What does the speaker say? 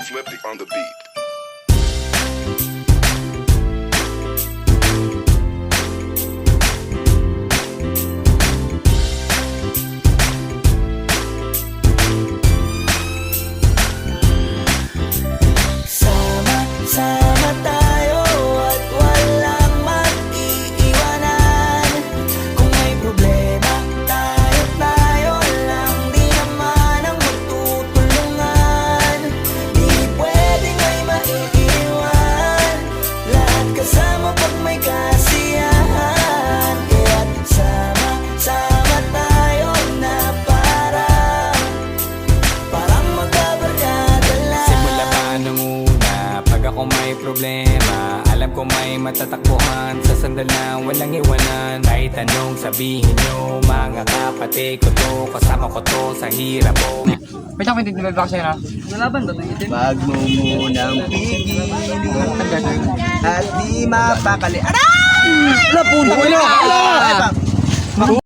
Flippy on the beat. Sama tayo at walang mag-iiwanan. Kung may problema, tayo lang. Di naman ang magtutulungan. Di pwedeng may maiiwan. Lahat kasama pag may kasiyahan. Kaya't sama tayo na parang magkabarkada lang. Simula pa nung una, pag ako may problema, alam ko may matatakbuhan. Sa sandal na walang iwanan. Kahit anong sabihin nyo, mga kapatid ko to, kasama ko to sa hirap ko. May siyang pintig na sa'yo na? Nalaban ba ito? Wag mo munang pigilin at di mapakali. Aray! Wala po!